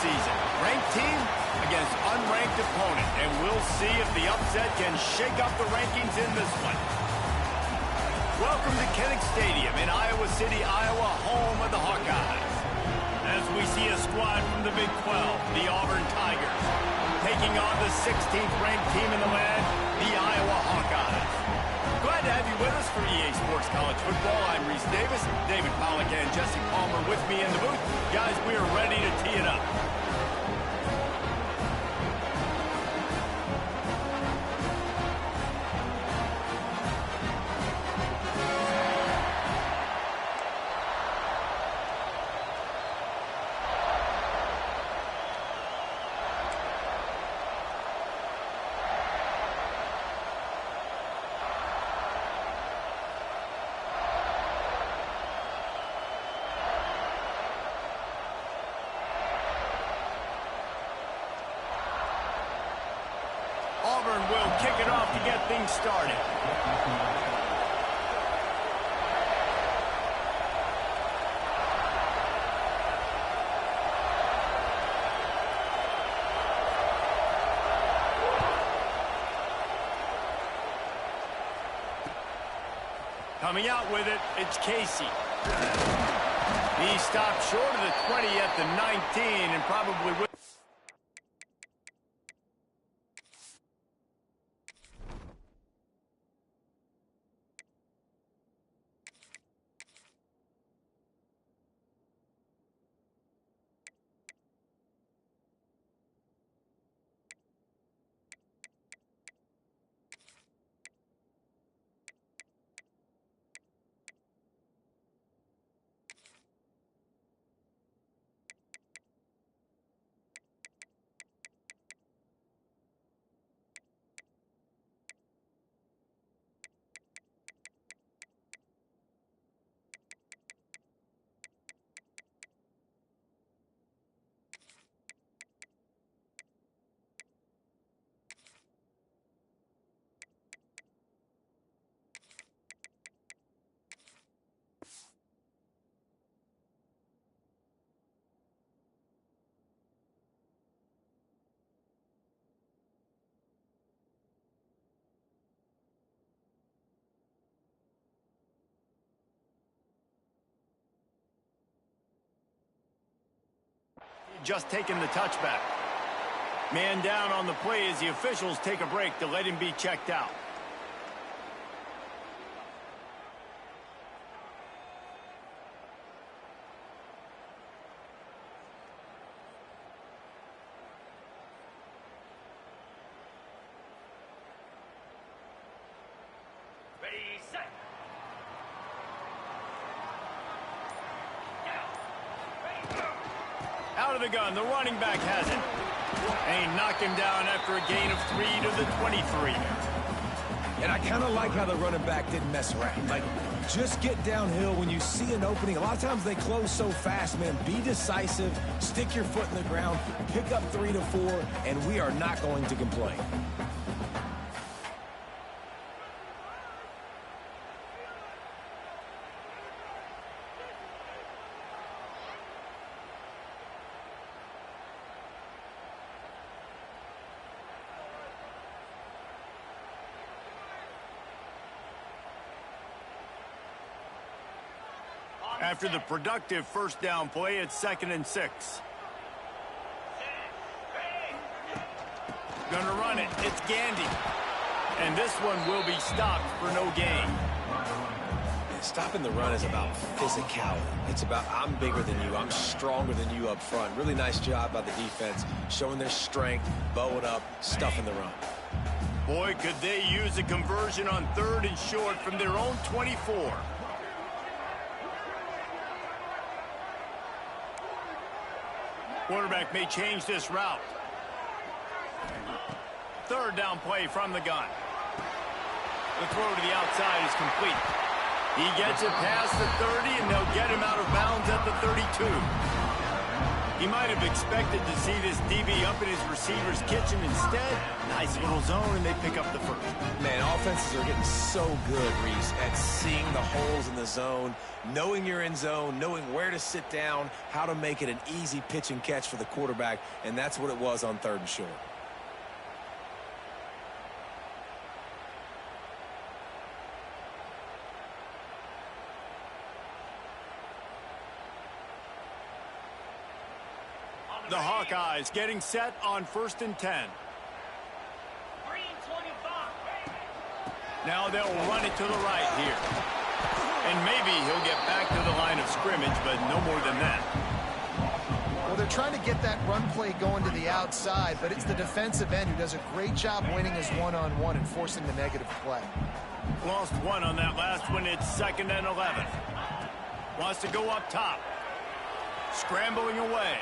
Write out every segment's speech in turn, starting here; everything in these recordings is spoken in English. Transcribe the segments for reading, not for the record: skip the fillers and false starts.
season. Ranked team against unranked opponent, and we'll see if the upset can shake up the rankings in this one. Welcome to Kinnick Stadium in Iowa City, Iowa, home of the Hawkeyes. As we see a squad from the Big 12, the Auburn Tigers, taking on the 16th ranked team in the land, the Iowa Hawkeyes. Glad to have you with us for EA Sports College Football. I'm Reese Davis, David Pollack and Jesse Palmer with me in the booth. Guys, we are ready to tee it up. Auburn will kick it off to get things started. Coming out with it, it's Casey. He stopped short of the 20 at the 19 and probably will. Just taking the touchback. Man down on the play as the officials take a break to let him be checked out. Ready, set. Out of the gun, the running back has it. And he knocked him down after a gain of 3 to the 23. And I kind of like how the running back didn't mess around. Like, just get downhill when you see an opening. A lot of times they close so fast, man. Be decisive, stick your foot in the ground, pick up 3 to 4, and we are not going to complain. After the productive first down play, it's 2nd and 6. Gonna run it. It's Gandy. And this one will be stopped for no gain. Stopping the run is about physicality. It's about I'm bigger than you, I'm stronger than you up front. Really nice job by the defense, showing their strength, bowing up, stuffing the run. Boy, could they use a conversion on 3rd and short from their own 24. Quarterback may change this route. 3rd down play from the gun. The throw to the outside is complete. He gets it past the 30, and they'll get him out of bounds at the 32. He might have expected to see this DB up in his receiver's kitchen. Instead, nice little zone, and they pick up the first. Man, offenses are getting so good, Reese, at seeing the holes in the zone, knowing you're in zone, knowing where to sit down, how to make it an easy pitch and catch for the quarterback, and that's what it was on 3rd and short. The Hawkeyes getting set on 1st and 10. Now they'll run it to the right here. And maybe he'll get back to the line of scrimmage, but no more than that. Well, they're trying to get that run play going to the outside, but it's the defensive end who does a great job winning his one-on-one and forcing the negative play. Lost one on that last one. It's 2nd and 11. Wants to go up top. Scrambling away.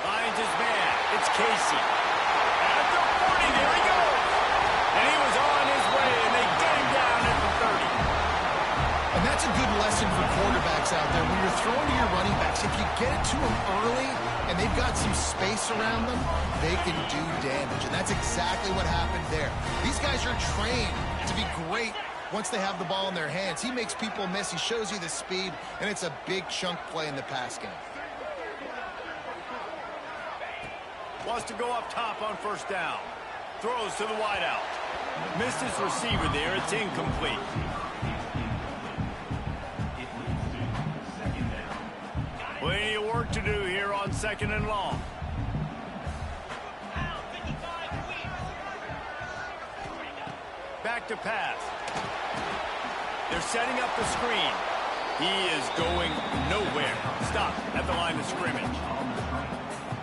Finds his man. It's Casey. At the 40, there he goes. And he was on his way, and they get him down at the 30. And that's a good lesson for quarterbacks out there. When you're throwing to your running backs, if you get it to them early and they've got some space around them, they can do damage. And that's exactly what happened there. These guys are trained to be great once they have the ball in their hands. He makes people miss. He shows you the speed, and it's a big chunk play in the pass game. Wants to go up top on 1st down. Throws to the wideout. Missed his receiver there. It's incomplete. Plenty of work to do here on 2nd and long. Back to pass. They're setting up the screen. He is going nowhere. Stop at the line of scrimmage.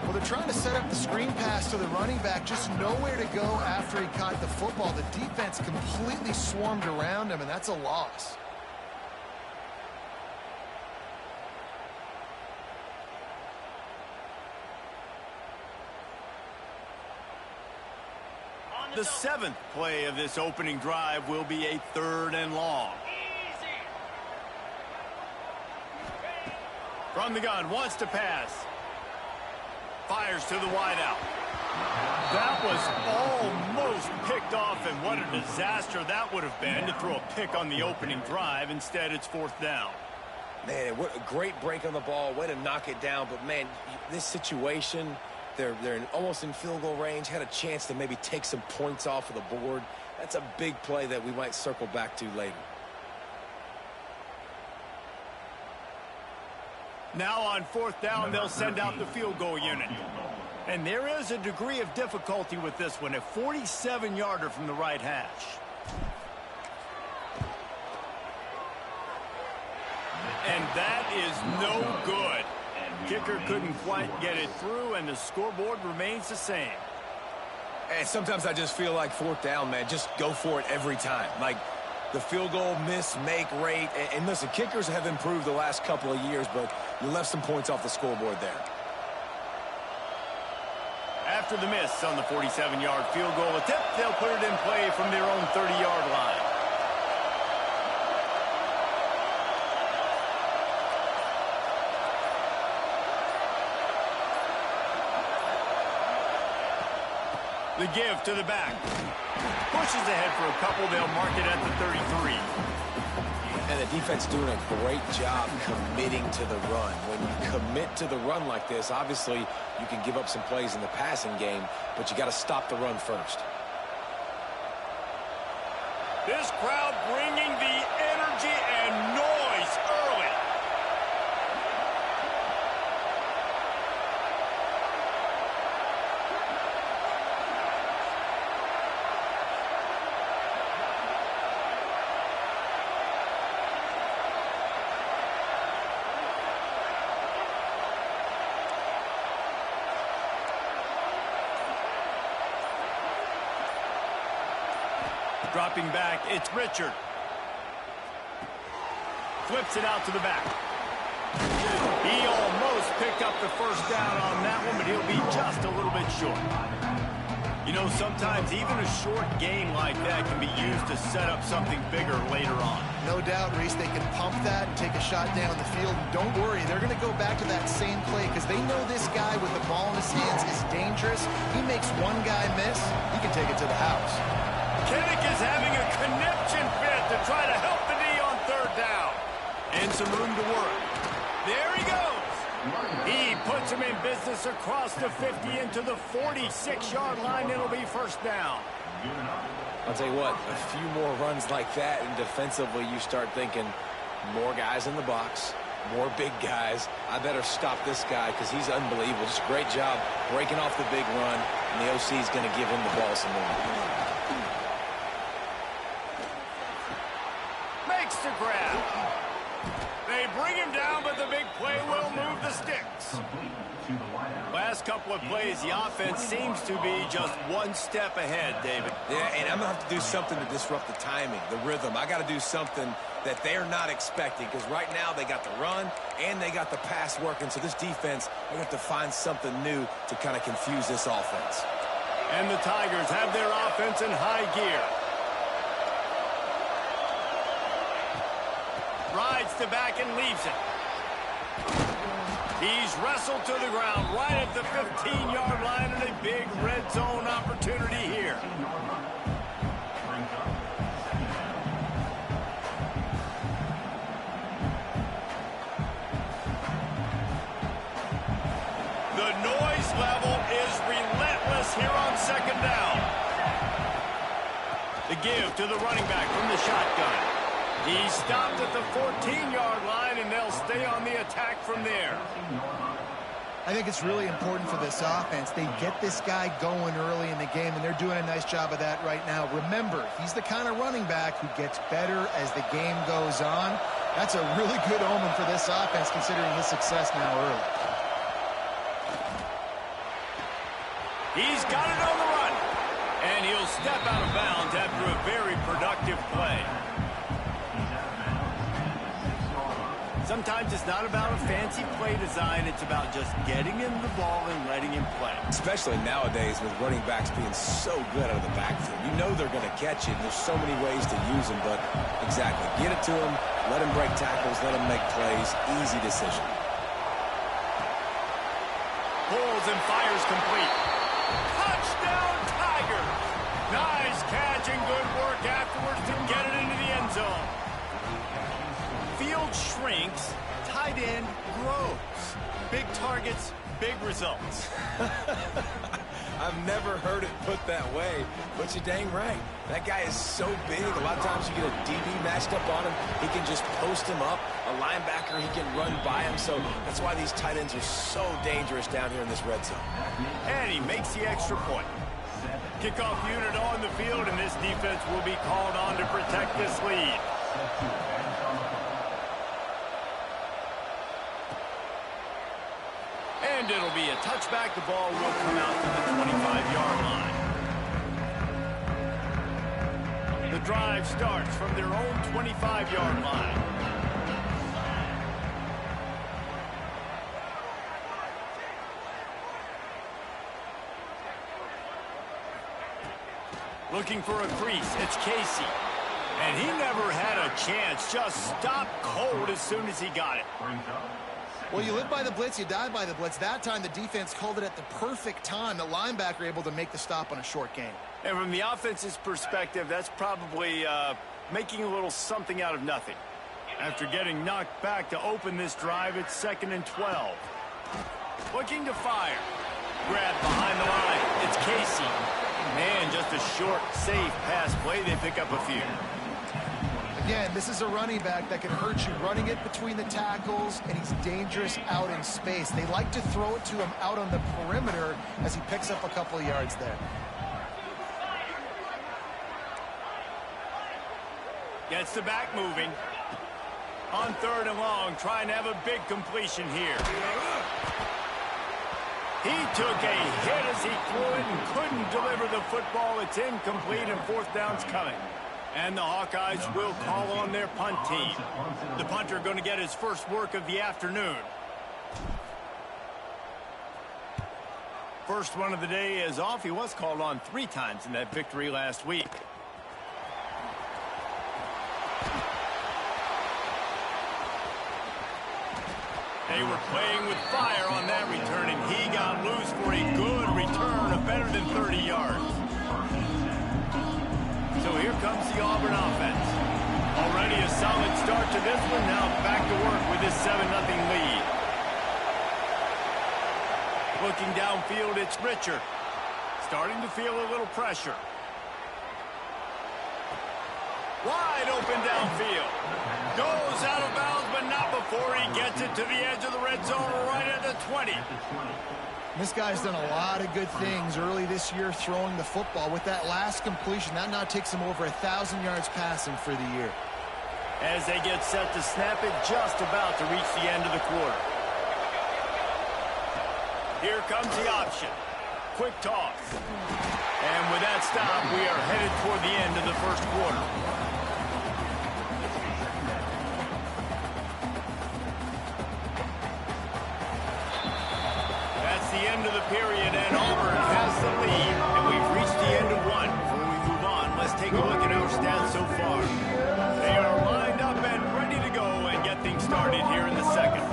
Well, they're trying to set up the screen pass to the running back, just nowhere to go after he caught the football. The defense completely swarmed around him, and that's a loss. The 7th play of this opening drive will be a 3rd and long. From the gun, wants to pass. Fires to the wideout. That was almost picked off, and what a disaster that would have been to throw a pick on the opening drive. Instead, it's 4th down. Man, what a great break on the ball. Way to knock it down. But, man, this situation, they're almost in field goal range. Had a chance to maybe take some points off of the board. That's a big play that we might circle back to later. Now on 4th down, they'll send out the field goal unit. And there is a degree of difficulty with this one, a 47-yarder from the right hash. And that is no good. Kicker couldn't quite get it through, and the scoreboard remains the same. And sometimes I just feel like 4th down, man, just go for it every time. Like, the field goal miss-make rate. And listen, kickers have improved the last couple of years, but you left some points off the scoreboard there. After the miss on the 47-yard field goal attempt, they'll put it in play from their own 30-yard line. The give to the back. Pushes ahead for a couple. They'll mark it at the 33. And the defense doing a great job committing to the run. When you commit to the run like this, obviously you can give up some plays in the passing game, but you got to stop the run first. This crowd bringing the energy and noise early. Dropping back, it's Richard. Flips it out to the back. He almost picked up the 1st down on that one, but he'll be just a little bit short. You know, sometimes even a short game like that can be used to set up something bigger later on. No doubt, Reese, they can pump that and take a shot down the field. And don't worry, they're going to go back to that same play because they know this guy with the ball in his hands is dangerous. He makes one guy miss, he can take it to the house. Kinnick is having a conniption fit to try to help the D on third down. And some room to work. There he goes. He puts him in business across the 50 into the 46-yard line. It'll be first down. I'll tell you what, a few more runs like that, and defensively you start thinking more guys in the box, more big guys. I better stop this guy because he's unbelievable. Just a great job breaking off the big run, and the OC is going to give him the ball some more. Makes the grab. They bring him down, but the big play will move the sticks. Last couple of plays, the offense seems to be just one step ahead, David. Yeah, and I'm going to have to do something to disrupt the timing, the rhythm. I got to do something that they're not expecting because right now they got the run and they got the pass working. So this defense, they're going to have to find something new to kind of confuse this offense. And the Tigers have their offense in high gear. Rides the back and leaves it. He's wrestled to the ground right at the 15-yard line and a big red zone opportunity here. The noise level is relentless here on second down. The give to the running back from the shotgun. He stopped at the 14-yard line, and they'll stay on the attack from there. I think it's really important for this offense. They get this guy going early in the game, and they're doing a nice job of that right now. Remember, he's the kind of running back who gets better as the game goes on. That's a really good omen for this offense, considering his success now early. He's got it on the run, and he'll step out of bounds after a very productive play. Sometimes it's not about a fancy play design. It's about just getting him the ball and letting him play. Especially nowadays with running backs being so good out of the backfield. You know they're going to catch it. There's so many ways to use them, but exactly. Get it to him, let him break tackles, let him make plays. Easy decision. Pulls and fires complete. Touchdown, Tigers! Nice catch and good work afterwards to get it into the end zone. Field shrinks, tight end grows. Big targets, big results. I've never heard it put that way, but you're dang right. That guy is so big. A lot of times you get a DB matched up on him. He can just post him up. A linebacker, he can run by him. So that's why these tight ends are so dangerous down here in this red zone. And he makes the extra point. Kickoff unit on the field, and this defense will be called on to protect this lead. And it'll be a touchback. The ball will come out to the 25-yard line. The drive starts from their own 25-yard line. Looking for a crease. It's Casey. And he never had a chance. Just stopped cold as soon as he got it. Well, you live by the blitz, you die by the blitz. That time, the defense called it at the perfect time. The linebacker able to make the stop on a short gain. And from the offense's perspective, that's probably making a little something out of nothing. After getting knocked back to open this drive, it's 2nd and 12. Looking to fire. Grab behind the line. It's Casey. And just a short, safe pass play. They pick up a few. Again, this is a running back that can hurt you running it between the tackles, and he's dangerous out in space. They like to throw it to him out on the perimeter as he picks up a couple of yards there. Gets the back moving. On 3rd and long, trying to have a big completion here. He took a hit as he threw it and couldn't deliver the football. It's incomplete, and 4th down's coming. And the Hawkeyes will call on their punt team. The punter going to get his first work of the afternoon. first one of the day is off. He was called on 3 times in that victory last week. They were playing with fire on that return, and he got loose for a good return of better than 30 yards. So here comes the Auburn offense. Already a solid start to this one. Now back to work with this 7-0 lead. Looking downfield, it's Richard. Starting to feel a little pressure. Wide open downfield. Goes out of bounds, but not before he gets it to the edge of the red zone right at the 20. This guy's done a lot of good things early this year throwing the football. With that last completion, that now takes him over 1,000 yards passing for the year. As they get set to snap it, just about to reach the end of the quarter. Here comes the option. Quick toss. And with that stop, we are headed toward the end of the first quarter. That's the end of the period, and Auburn has the lead, and we've reached the end of one. Before we move on, let's take a look at our stats so far. They are lined up and ready to go and get things started here in the second.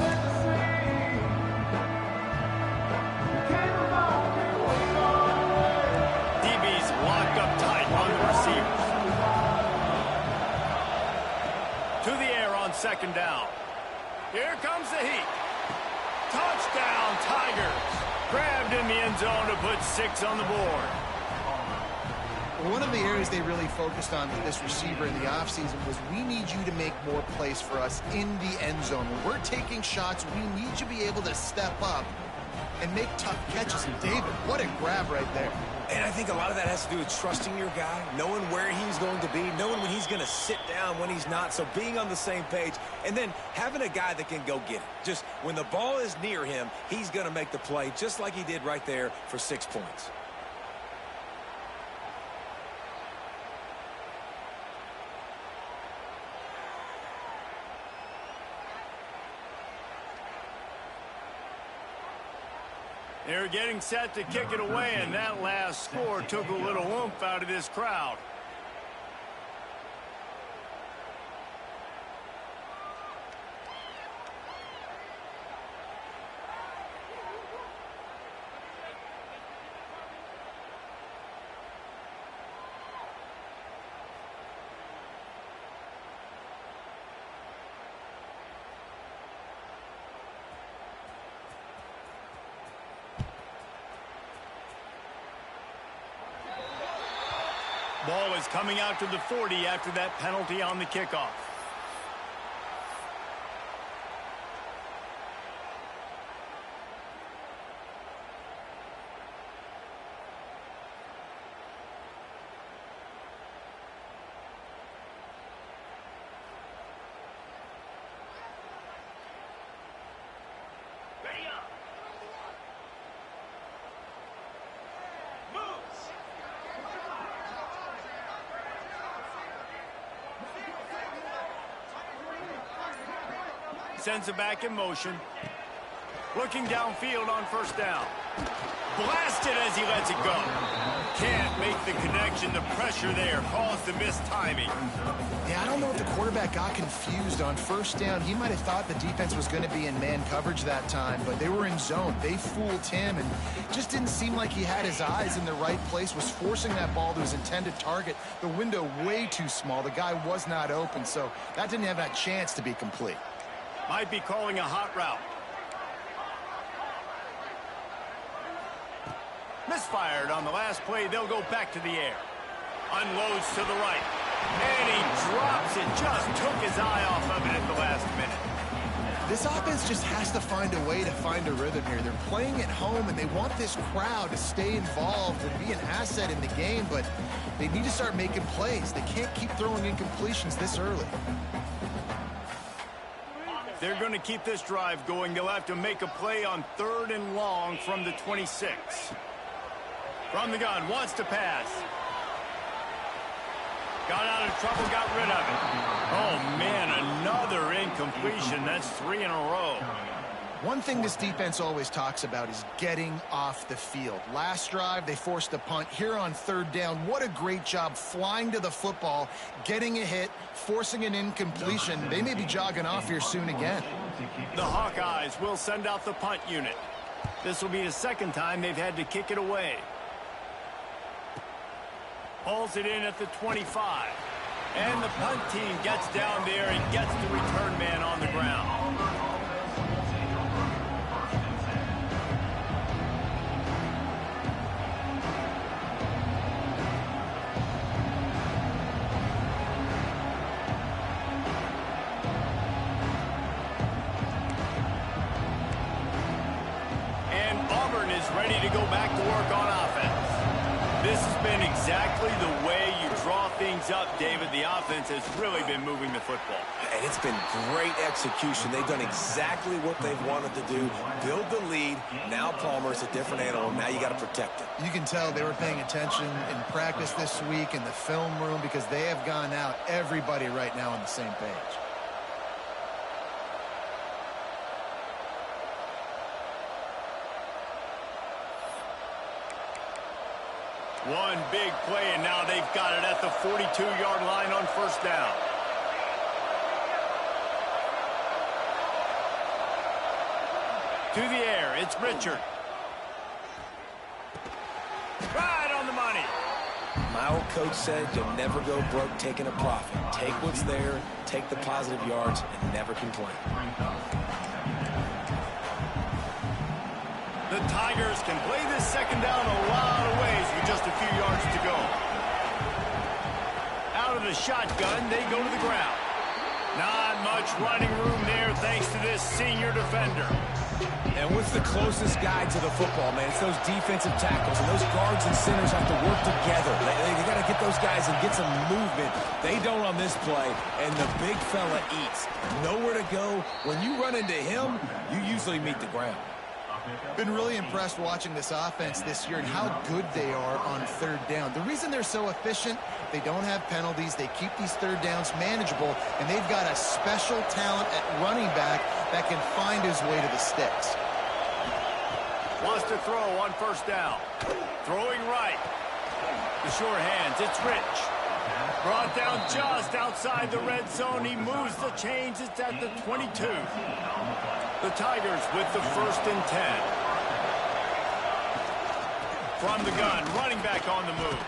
DB's locked up tight on the receivers. To the air on second down. Here comes the heat. Touchdown, Tigers. Grabbed in the end zone to put 6 on the board. One of the areas they really focused on with this receiver in the offseason was we need you to make more plays for us in the end zone. When we're taking shots, we need you to be able to step up and make tough catches. And David, what a grab right there. And I think a lot of that has to do with trusting your guy, knowing where he's going to be, knowing when he's going to sit down, when he's not, so being on the same page, and then having a guy that can go get it. Just when the ball is near him, he's going to make the play, just like he did right there for 6 points. They're getting set to kick it away, and that last score took a little oomph out of this crowd. Ball is coming out to the 40 after that penalty on the kickoff. Sends it back in motion. Looking downfield on first down. Blasted as he lets it go. Can't make the connection. The pressure there caused the missed timing. Yeah, I don't know if the quarterback got confused on first down. He might have thought the defense was going to be in man coverage that time, but they were in zone. They fooled him, and just didn't seem like he had his eyes in the right place, was forcing that ball to his intended target. The window way too small. The guy was not open, so that didn't have that chance to be complete. Might be calling a hot route. Misfired on the last play. They'll go back to the air. Unloads to the right. And he drops it. Just took his eye off of it at the last minute. This offense just has to find a way to find a rhythm here. They're playing at home, and they want this crowd to stay involved and be an asset in the game, but they need to start making plays. They can't keep throwing incompletions this early. They're going to keep this drive going. They'll have to make a play on 3rd and long from the 26. From the gun, wants to pass. Got out of trouble, got rid of it. Oh, man, another incompletion. That's 3 in a row. One thing this defense always talks about is getting off the field. Last drive, they forced a punt. Here on third down, what a great job flying to the football, getting a hit, forcing an incompletion. They may be jogging off here soon again. The Hawkeyes will send out the punt unit. This will be the second time they've had to kick it away. Hauls it in at the 25. And the punt team gets down there and gets the return man on the ground. And Auburn is ready to go back to work on offense. This has been exactly the way you draw things up, David. The offense has really been moving the football. And it's been great execution. They've done exactly what they've wanted to do. Build the lead. Now Palmer's a different animal. Now you got to protect it. You can tell they were paying attention in practice this week in the film room because they have gone out, everybody right now on the same page. One big play, and now they've got it at the 42-yard line on first down. To the air, it's Richard. Right on the money. My old coach said you'll never go broke taking a profit. Take what's there, take the positive yards, and never complain. The Tigers can play this second down a lot of ways with just a few yards to go. Out of the shotgun, they go to the ground. Not much running room there thanks to this senior defender. And what's the closest guy to the football, man? It's those defensive tackles, and those guards and centers have to work together. They got to get those guys and get some movement. They don't on this play, and the big fella eats. Nowhere to go. When you run into him, you usually meet the ground. Been really impressed watching this offense this year and how good they are on third down. The reason they're so efficient, they don't have penalties. They keep these third downs manageable, and they've got a special talent at running back that can find his way to the sticks. Wants to throw on first down. Throwing right. The short hands, it's Rich. Brought down just outside the red zone. He moves the chains. It's at the 22. The Tigers with the 1st and 10. From the gun, running back on the move.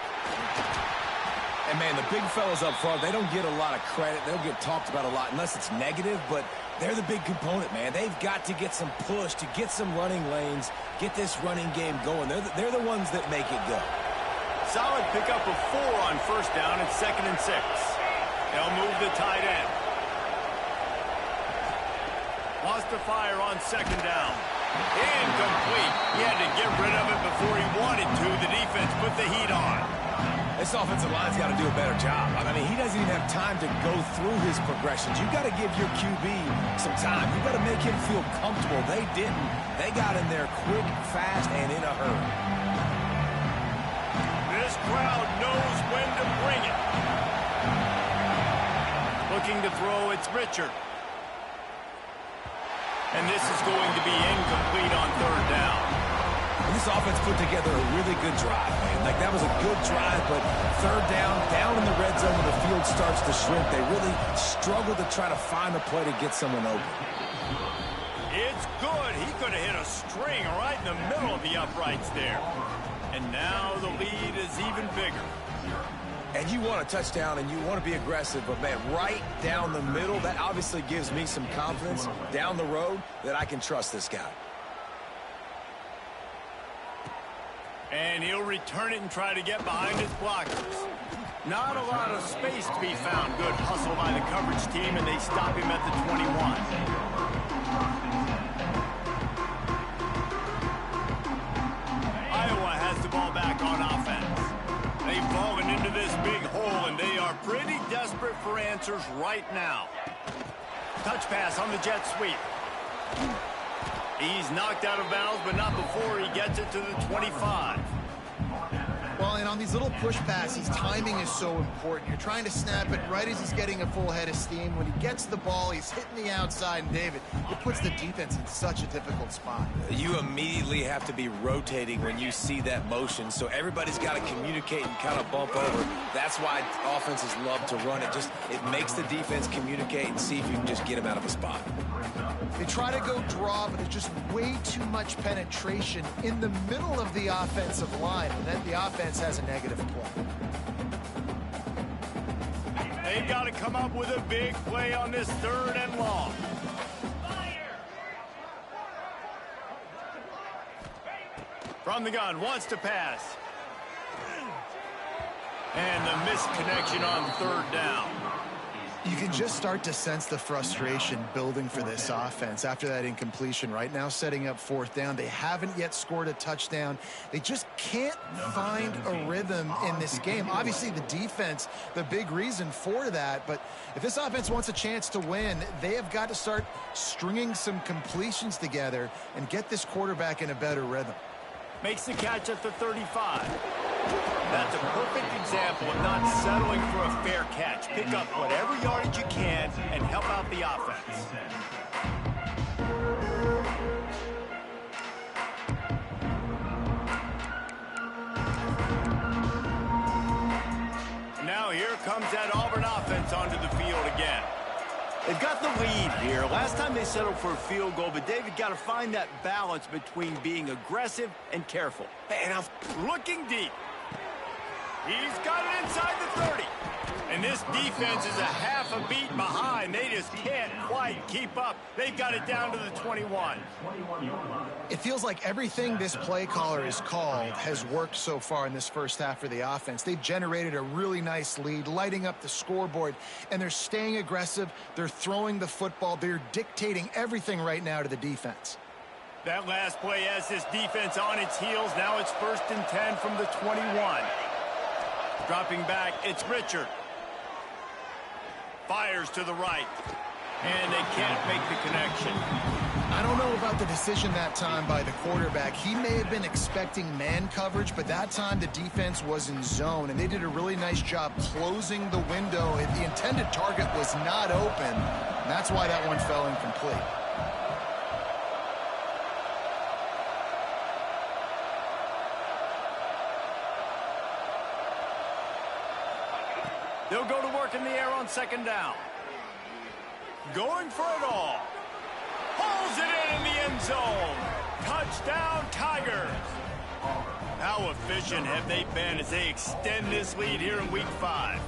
And, man, the big fellas up front, they don't get a lot of credit. They'll get talked about a lot unless it's negative, but they're the big component, man. They've got to get some push, to get some running lanes, get this running game going. They're the ones that make it go. Solid pickup of 4 on first down. It's 2nd and 6. They'll move the tight end. Wants to fire on second down. Incomplete. He had to get rid of it before he wanted to. The defense put the heat on. This offensive line's got to do a better job. I mean, he doesn't even have time to go through his progressions. You've got to give your QB some time. You've got to make him feel comfortable. They didn't. They got in there quick, fast, and in a hurry. This crowd knows when to bring it. Looking to throw, it's Richard. And this is going to be incomplete on third down. And this offense put together a really good drive, man. Like, that was a good drive, but third down in the red zone when the field starts to shrink, they really struggle to try to find a play to get someone open. It's good. He could have hit a string right in the middle of the uprights there. And now the lead is even bigger. And you want a touchdown and you want to be aggressive, but, man, right down the middle, that obviously gives me some confidence down the road that I can trust this guy. And he'll return it and try to get behind his blockers. Not a lot of space to be found. Good hustle by the coverage team, and they stop him at the 21. Iowa has the ball back on offense. They've fallen into this big hole, and they are pretty desperate for answers right now. Touch pass on the jet sweep. He's knocked out of bounds, but not before he gets it to the 25. Well, and on these little push passes, timing is so important. You're trying to snap it right as he's getting a full head of steam. When he gets the ball, he's hitting the outside, and David, it puts the defense in such a difficult spot. You immediately have to be rotating when you see that motion, so everybody's got to communicate and kind of bump over. That's why offenses love to run it. It makes the defense communicate and see if you can just get him out of a spot. They try to go draw, but there's just way too much penetration in the middle of the offensive line, and then the offense has a negative play. They've got to come up with a big play on this 3rd and long. From the gun, wants to pass. And the misconnection on 3rd down. You can just start to sense the frustration building for this offense after that incompletion. Right now, setting up 4th down. They haven't yet scored a touchdown. They just can't find a rhythm in this game. Obviously, the defense, the big reason for that. But if this offense wants a chance to win, they have got to start stringing some completions together and get this quarterback in a better rhythm. Makes the catch at the 35. That's a perfect example of not settling for a fair catch. Pick up whatever yardage you can and help out the offense. Now here comes that Auburn offense onto the field again. They've got the lead here. Last time they settled for a field goal, but David got to find that balance between being aggressive and careful. And I'm looking deep. He's got it inside the 30. And this defense is a half a beat behind. They just can't quite keep up. They've got it down to the 21. It feels like everything this play caller has called has worked so far in this first half for the offense. They've generated a really nice lead, lighting up the scoreboard, and they're staying aggressive. They're throwing the football. They're dictating everything right now to the defense. That last play has this defense on its heels. Now it's 1st and 10 from the 21. Dropping back, it's Richard. Fires to the right. And they can't make the connection. I don't know about the decision that time by the quarterback. He may have been expecting man coverage, but that time the defense was in zone, and they did a really nice job closing the window. The intended target was not open, and that's why that one fell incomplete. They'll go to work in the air on 2nd down. Going for it all. Pulls it in the end zone. Touchdown, Tigers. How efficient have they been as they extend this lead here in Week 5?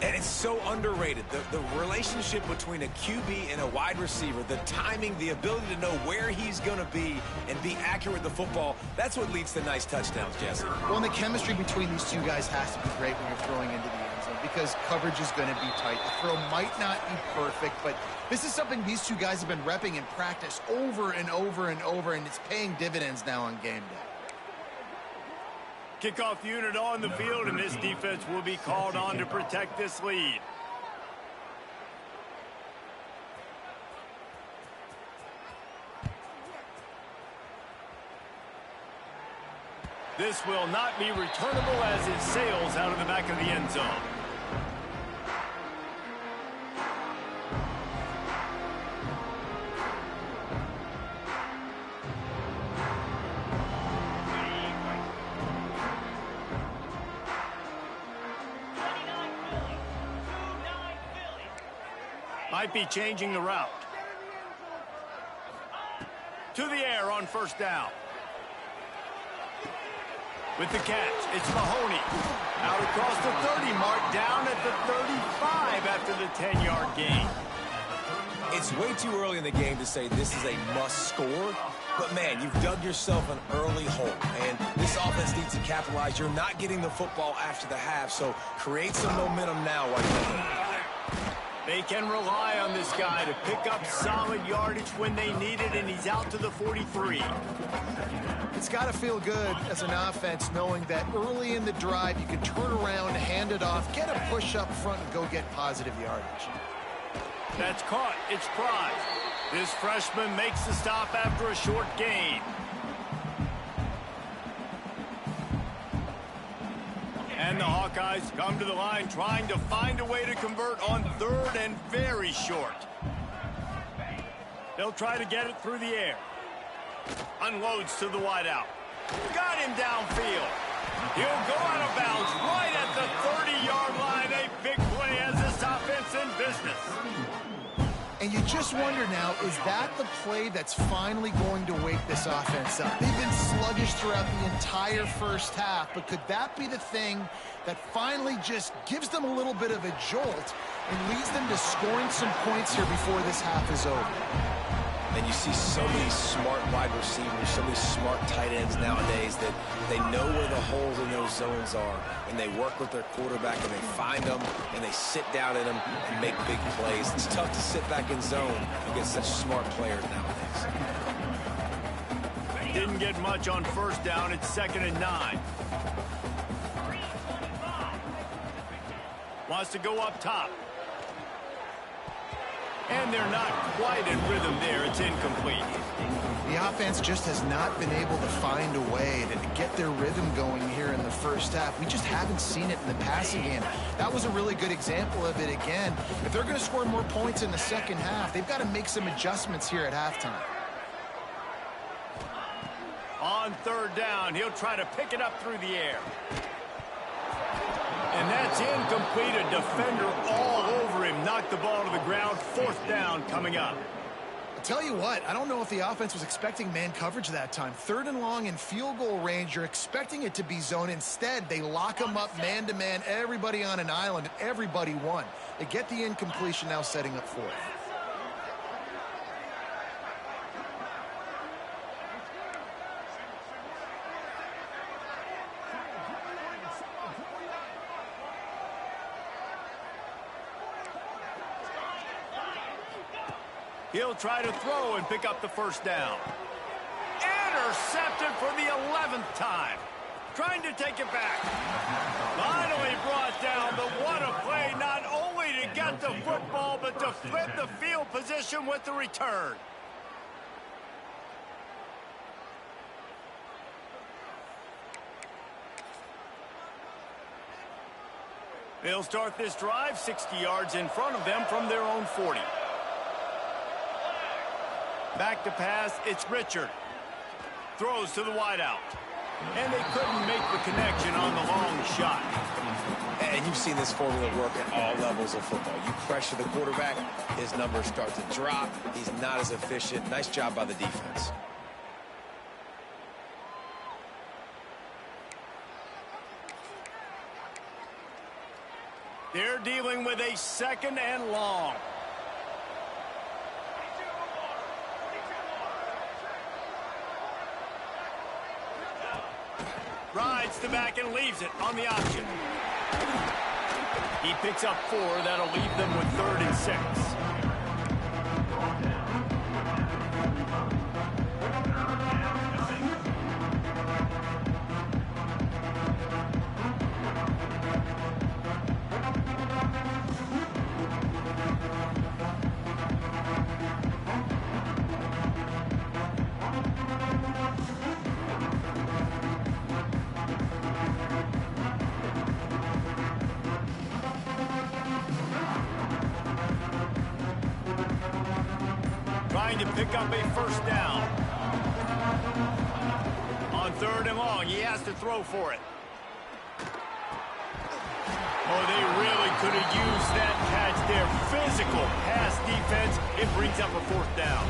And it's so underrated. The relationship between a QB and a wide receiver, the timing, the ability to know where he's going to be and be accurate with the football, that's what leads to nice touchdowns, Jesse. Well, and the chemistry between these two guys has to be great when you're throwing into the end zone because coverage is going to be tight. The throw might not be perfect, but this is something these two guys have been repping in practice over and over and over, and it's paying dividends now on game day. Kickoff unit on the field, and this defense will be called on to protect this lead. This will not be returnable as it sails out of the back of the end zone. Might be changing the route. To the air on 1st down. With the catch, it's Mahoney. Out across the 30 mark, down at the 35 after the 10-yard gain. It's way too early in the game to say this is a must score, but man, you've dug yourself an early hole, and this offense needs to capitalize. You're not getting the football after the half, so create some momentum now while you're there. They can rely on this guy to pick up solid yardage when they need it, and he's out to the 43. It's got to feel good as an offense knowing that early in the drive you can turn around, hand it off, get a push up front, and go get positive yardage. That's caught. It's Prize. This freshman makes the stop after a short gain. And the Hawkeyes come to the line trying to find a way to convert on third and very short. They'll try to get it through the air. Unloads to the wideout. Got him downfield. He'll go out of bounds right at the 30-yard line. A big play as this offense in business. And you just wonder now, is that the play that's finally going to wake this offense up? They've been sluggish throughout the entire first half, but could that be the thing that finally just gives them a little bit of a jolt and leads them to scoring some points here before this half is over? And you see so many smart wide receivers, so many smart tight ends nowadays that they know where the holes in those zones are, and they work with their quarterback, and they find them, and they sit down in them and make big plays. It's tough to sit back in zone against such smart players nowadays. Didn't get much on first down. It's 2nd and 9. Wants to go up top. And they're not quite in rhythm there. It's incomplete. The offense just has not been able to find a way to get their rhythm going here in the first half. We just haven't seen it in the passing game. That was a really good example of it again. If they're going to score more points in the second half, they've got to make some adjustments here at halftime. On third down, he'll try to pick it up through the air. And that's incomplete. A defender all over him. Knocked the ball to the ground. 4th down coming up. I'll tell you what, I don't know if the offense was expecting man coverage that time. 3rd and long in field goal range. You're expecting it to be zone. Instead, they lock them up man-to-man. Everybody on an island. Everybody won. They get the incompletion now, setting up 4th. He'll try to throw and pick up the 1st down. Intercepted for the 11th time. Trying to take it back. Finally brought down, but what a play, not only to get the football, but to flip the field position with the return. They'll start this drive 60 yards in front of them from their own 40. Back to pass, it's Richard. Throws to the wideout. And they couldn't make the connection on the long shot. And you've seen this formula work at all levels of football. You pressure the quarterback, his numbers start to drop. He's not as efficient. Nice job by the defense. They're dealing with a 2nd and long. Rides the back and leaves it on the option. He picks up 4. That'll leave them with 3rd and 6. Trying to pick up a 1st down. On 3rd and long, he has to throw for it. Oh, they really could have used that catch there. Physical pass defense. It brings up a 4th down.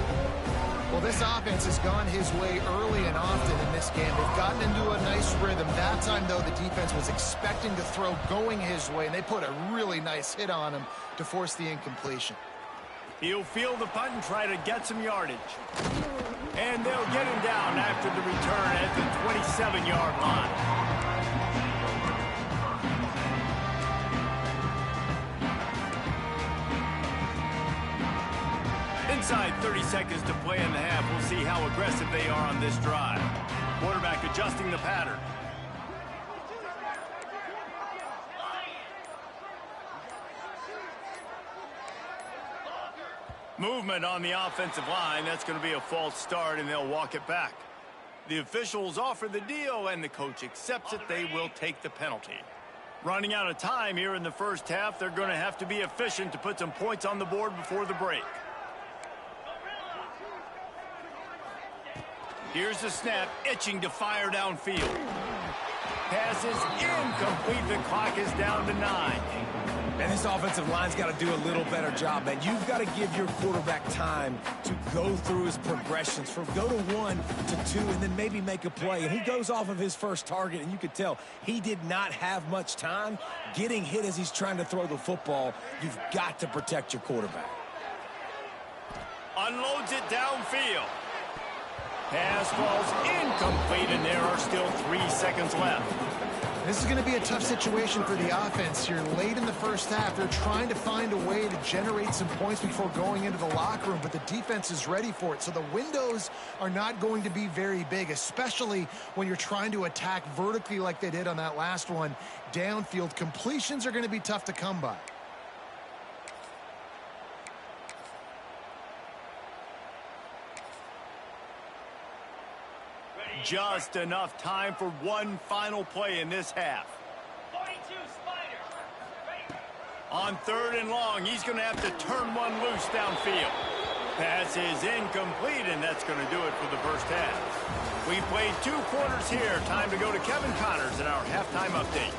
Well, this offense has gone his way early and often in this game. They've gotten into a nice rhythm. That time, though, the defense was expecting to throw going his way, and they put a really nice hit on him to force the incompletion. He'll field the punt and try to get some yardage. And they'll get him down after the return at the 27-yard line. Inside 30 seconds to play in the half. We'll see how aggressive they are on this drive. Quarterback adjusting the pattern. Movement on the offensive line. That's going to be a false start, and they'll walk it back. The officials offer the deal, and the coach accepts it. They will take the penalty. Running out of time here in the first half. They're going to have to be efficient to put some points on the board before the break. Here's the snap, itching to fire downfield. Pass is incomplete. The clock is down to 9. And this offensive line's got to do a little better job, man. You've got to give your quarterback time to go through his progressions from go to 1 to 2 and then maybe make a play. And he goes off of his first target, and you could tell he did not have much time getting hit as he's trying to throw the football. You've got to protect your quarterback. Unloads it downfield. Pass falls incomplete, and there are still 3 seconds left. This is going to be a tough situation for the offense here. Late in the first half, they're trying to find a way to generate some points before going into the locker room, but the defense is ready for it. So the windows are not going to be very big, especially when you're trying to attack vertically like they did on that last one. Downfield completions are going to be tough to come by. Just enough time for one final play in this half. 42 Spiders. On 3rd and long, he's going to have to turn one loose downfield. Pass is incomplete, and that's going to do it for the first half. We played 2 quarters here. Time to go to Kevin Connors in our halftime update.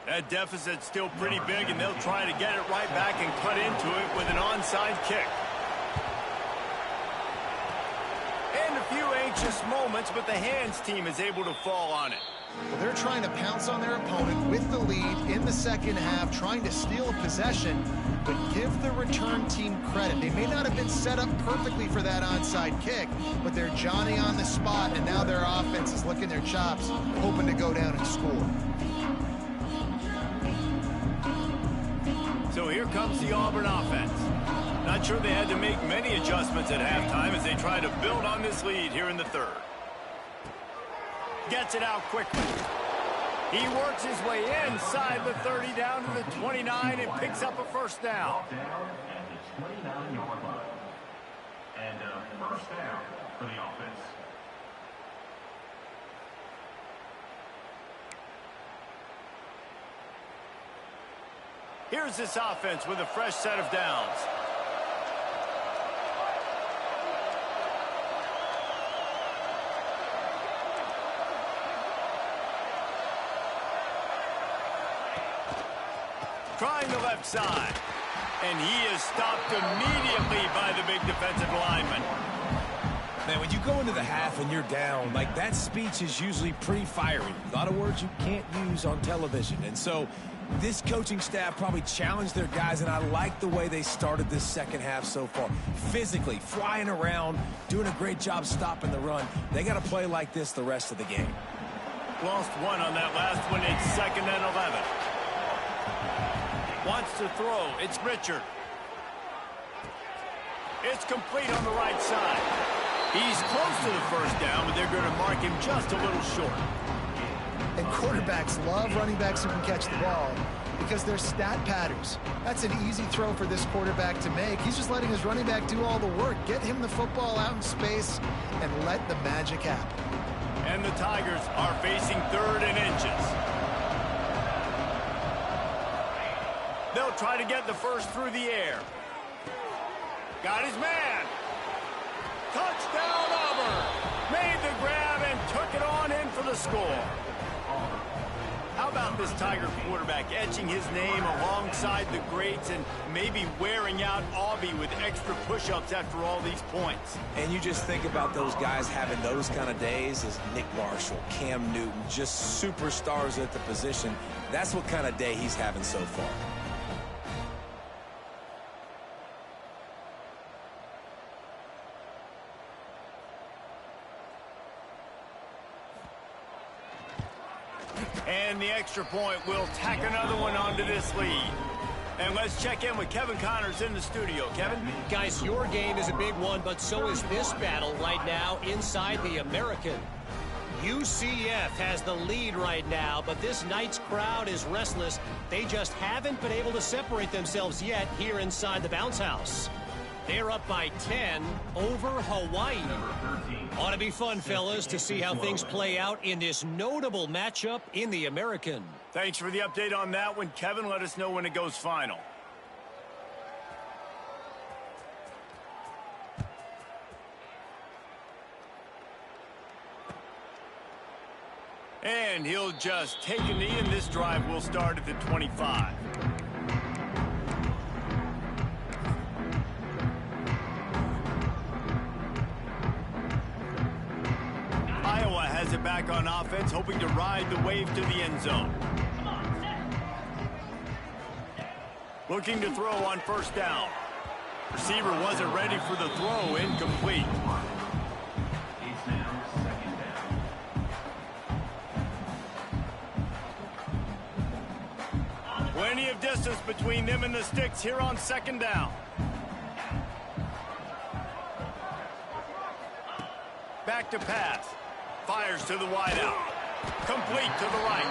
That deficit's still pretty big, and they'll try to get it right back and cut into it with an onside kick. And a few anxious moments, but the hands team is able to fall on it. Well, they're trying to pounce on their opponent with the lead in the second half, trying to steal a possession, but give the return team credit. They may not have been set up perfectly for that onside kick, but they're Johnny on the spot, and now their offense is licking their chops, hoping to go down and score. So here comes the Auburn offense. Not sure they had to make many adjustments at halftime as they try to build on this lead here in the 3rd. Gets it out quickly. He works his way inside the 30 down to the 29 and picks up a first down. And first down for the offense. Here's this offense with a fresh set of downs. Trying the left side. And he is stopped immediately by the big defensive lineman. Man, when you go into the half and you're down, like that speech is usually pretty fiery. A lot of words you can't use on television. And so this coaching staff probably challenged their guys, and I like the way they started this second half so far. Physically, flying around, doing a great job stopping the run. They got to play like this the rest of the game. Lost one on that last one. It's 2nd and 11. Wants to throw. It's Richard. It's complete on the right side. He's close to the first down, but they're going to mark him just a little short. And quarterbacks love running backs who can catch the ball because they're stat patterns. That's an easy throw for this quarterback to make. He's just letting his running back do all the work. Get him the football out in space and let the magic happen. And the Tigers are facing 3rd and inches. They'll try to get the first through the air. Got his man. Touchdown, Auburn. Made the grab and took it on in for the score. How about this Tiger quarterback etching his name alongside the greats and maybe wearing out Aubie with extra push-ups after all these points? And you just think about those guys having those kind of days as Nick Marshall, Cam Newton, just superstars at the position. That's what kind of day he's having so far. And the extra point will tack another one onto this lead. And let's check in with Kevin Connors in the studio. Kevin? Guys, your game is a big one, but so is this battle right now inside the American. UCF has the lead right now, but this night's crowd is restless. They just haven't been able to separate themselves yet here inside the bounce house. They're up by 10 over Hawaii. Ought to be fun, fellas, to see how things play out in this notable matchup in the American. Thanks for the update on that one, Kevin. Let us know when it goes final. And he'll just take a knee, and this drive will start at the 25. Iowa has it back on offense, hoping to ride the wave to the end zone. Looking to throw on first down. Receiver wasn't ready for the throw, incomplete. Plenty of distance between them and the sticks here on second down. Back to pass. Fires to the wideout. Complete to the right.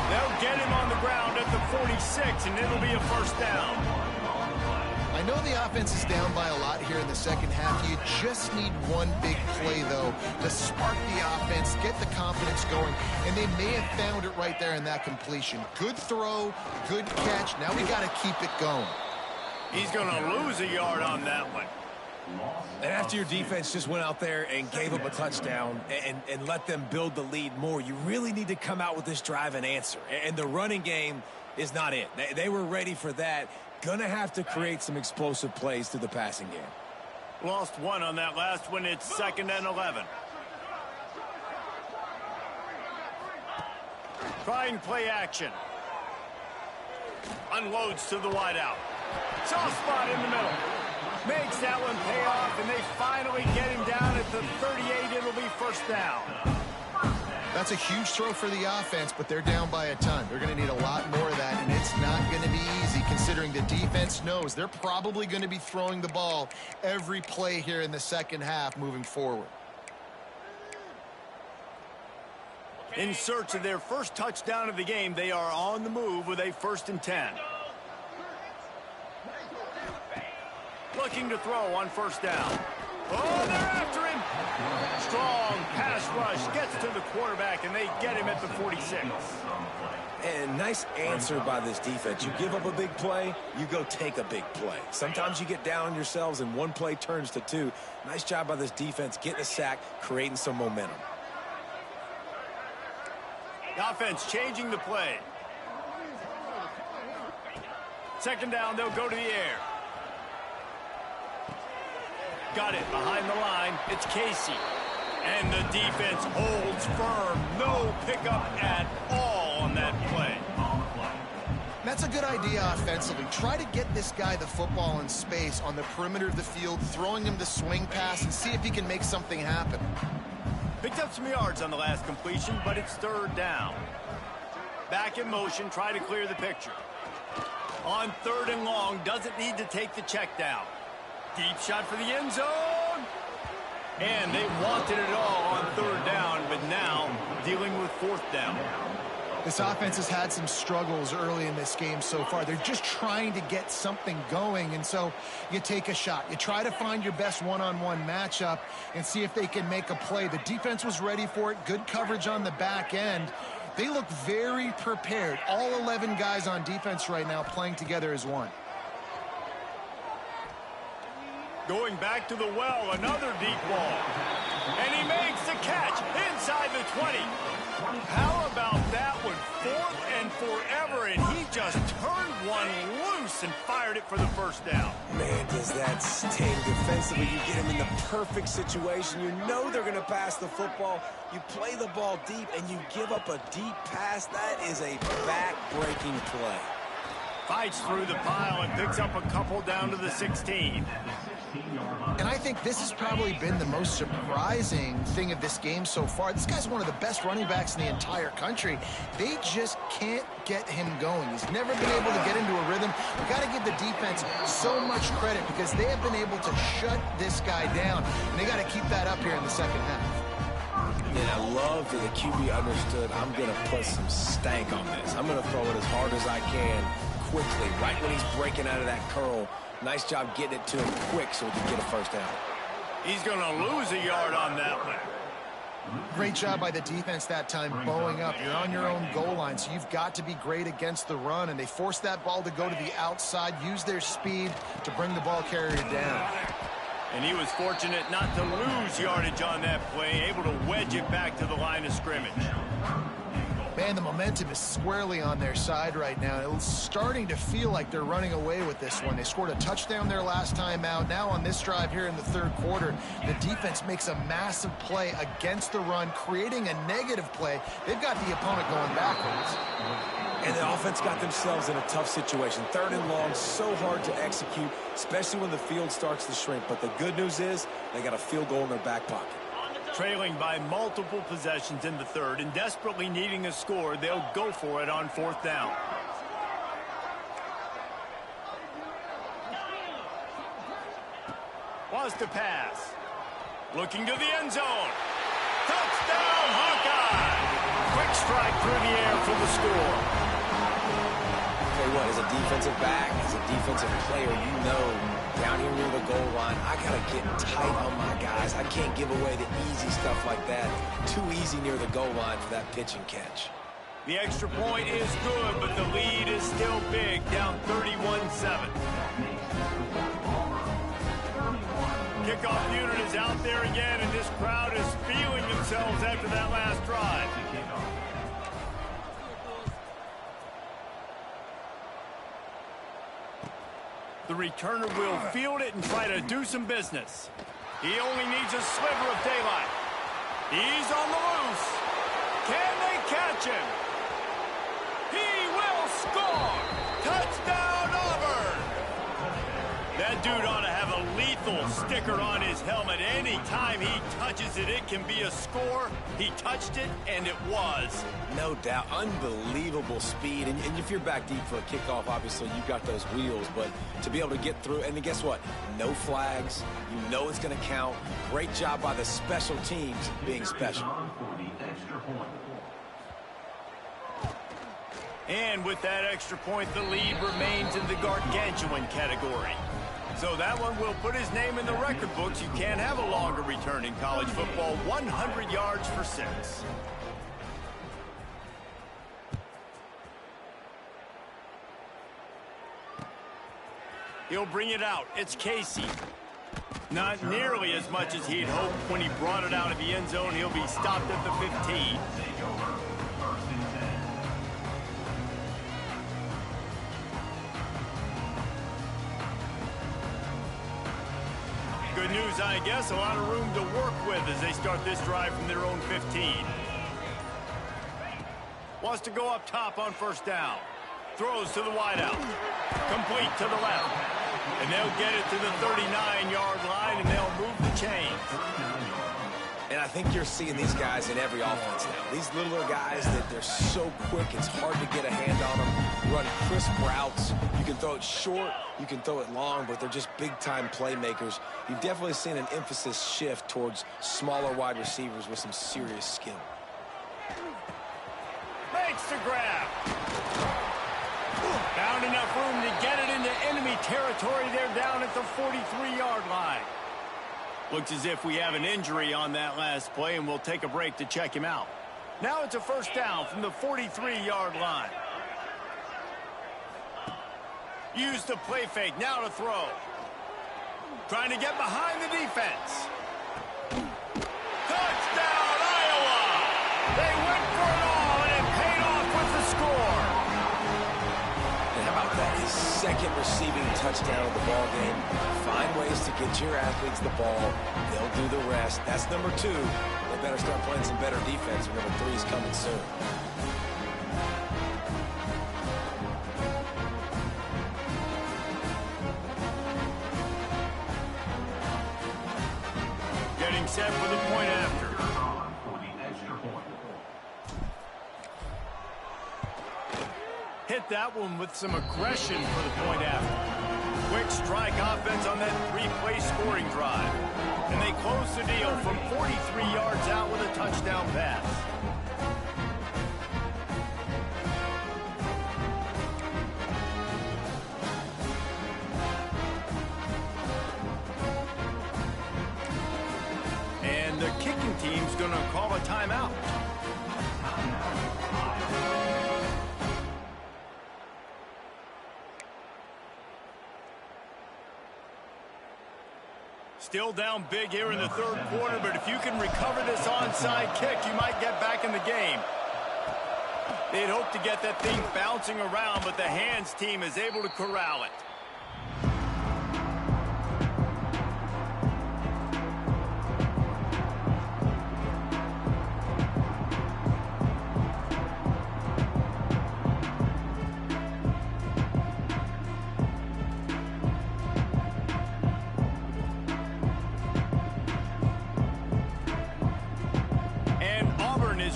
They'll get him on the ground at the 46, and it'll be a first down. I know the offense is down by a lot here in the second half. You just need one big play, though, to spark the offense, get the confidence going, and they may have found it right there in that completion. Good throw, good catch. Now we got to keep it going. He's going to lose a yard on that one. And after your defense just went out there and gave up a touchdown and let them build the lead more, you really need to come out with this drive and answer. And the running game is not it. They were ready for that. Gonna have to create some explosive plays through the passing game. Lost one on that last one. It's 2nd and 11. Trying play action. Unloads to the wideout. Soft spot in the middle. Makes that one pay off, and they finally get him down at the 38. It'll be first down. That's a huge throw for the offense, but they're down by a ton. They're going to need a lot more of that, and it's not going to be easy considering the defense knows they're probably going to be throwing the ball every play here in the second half moving forward. In search of their first touchdown of the game, they are on the move with a 1st and 10. Looking to throw on first down. Oh, they're after him. Strong pass rush gets to the quarterback, and they get him at the 46. And nice answer by this defense. You give up a big play, you go take a big play. Sometimes you get down on yourselves and one play turns to two. Nice job by this defense getting a sack, creating some momentum. The offense changing the play. 2nd down, they'll go to the air. Got it behind the line. It's Casey. And the defense holds firm. No pickup at all on that play. That's a good idea offensively. Try to get this guy the football in space on the perimeter of the field, throwing him the swing pass, and see if he can make something happen. Picked up some yards on the last completion, but it's 3rd down. Back in motion, try to clear the picture. On 3rd and long, doesn't need to take the check down. Deep shot for the end zone. And they wanted it all on 3rd down, but now dealing with 4th down. This offense has had some struggles early in this game so far. They're just trying to get something going, and so you take a shot. You try to find your best one-on-one matchup and see if they can make a play. The defense was ready for it. Good coverage on the back end. They look very prepared. All 11 guys on defense right now playing together as one. Going back to the well, another deep ball. And he makes the catch inside the 20. How about that one? 4th and forever, and he just turned one loose and fired it for the first down. Man, does that sting defensively. You get him in the perfect situation. You know they're going to pass the football. You play the ball deep, and you give up a deep pass. That is a back-breaking play. Fights through the pile and picks up a couple down to the 16. And I think this has probably been the most surprising thing of this game so far. This guy's one of the best running backs in the entire country. They just can't get him going. He's never been able to get into a rhythm. We've got to give the defense so much credit because they have been able to shut this guy down. And they got to keep that up here in the second half. And I love that the QB understood, I'm going to put some stank on this. I'm going to throw it as hard as I can quickly, right when he's breaking out of that curl Nice job getting it to him quick so he can get a first down. He's going to lose a yard on that one. Great job by the defense that time, bowing up. You're on your own goal line, so you've got to be great against the run, and they forced that ball to go to the outside, use their speed to bring the ball carrier down. And he was fortunate not to lose yardage on that play, able to wedge it back to the line of scrimmage. Man, the momentum is squarely on their side right now. It's starting to feel like they're running away with this one. They scored a touchdown their last time out. Now on this drive here in the third quarter, the defense makes a massive play against the run, creating a negative play. They've got the opponent going backwards. And the offense got themselves in a tough situation. 3rd and long, so hard to execute, especially when the field starts to shrink. But the good news is they got a field goal in their back pocket. Trailing by multiple possessions in the third and desperately needing a score, they'll go for it on 4th down. Wants to pass. Looking to the end zone. Touchdown, Hawkeye! Quick strike through the air for the score. Tell you what, as a defensive back, as a defensive player, you know, down here near the goal line, I got to get tight on my guys. I can't give away the easy stuff like that. Too easy near the goal line for that pitch and catch. The extra point is good, but the lead is still big, down 31-7. Kickoff unit is out there again, and this crowd is feeling themselves after that last drive. The returner will field it and try to do some business. He only needs a sliver of daylight. He's on the loose. Can they catch him? He will score! Touchdown, Auburn! That dude ought to have a lethal sticker on his helmet. Any time he touches it, it can be a score. He touched it, and it was. No doubt. Unbelievable speed. And if you're back deep for a kickoff, obviously you've got those wheels. But to be able to get through, and then guess what? No flags. You know it's going to count. Great job by the special teams being special. And with that extra point, the lead remains in the gargantuan category. So that one will put his name in the record books. You can't have a longer return in college football. 100 yards for 6. He'll bring it out. It's Casey. Not nearly as much as he'd hoped when he brought it out of the end zone. He'll be stopped at the 15. Good news, I guess. A lot of room to work with as they start this drive from their own 15. Wants to go up top on 1st down. Throws to the wideout. Complete to the left. And they'll get it to the 39-yard line, and they'll move the chains. And I think you're seeing these guys in every offense now. These littler guys that they're so quick, it's hard to get a hand on them. Run crisp routes. You can throw it short, you can throw it long, but they're just big-time playmakers. You've definitely seen an emphasis shift towards smaller wide receivers with some serious skill. Makes the grab. Found enough room to get it into enemy territory. They're down at the 43-yard line. Looks as if we have an injury on that last play, and we'll take a break to check him out. Now it's a 1st down from the 43-yard line. Use the play fake, now to throw. Trying to get behind the defense. Touchdown, Iowa! They went for it all, and it paid off with the score. And how about that? His 2nd receiving touchdown of the ball game. Find ways to get your athletes the ball. They'll do the rest. That's number 2. They better start playing some better defense. Number 3 is coming soon. Getting set for the point after. Hit that one with some aggression for the point after. Quick strike offense on that 3-play scoring drive. And they close the deal from 43 yards out with a touchdown pass. and the kicking team's going to call a timeout. Still down big here in the third quarter, but if you can recover this onside kick, you might get back in the game. They'd hope to get that thing bouncing around, but the hands team is able to corral it.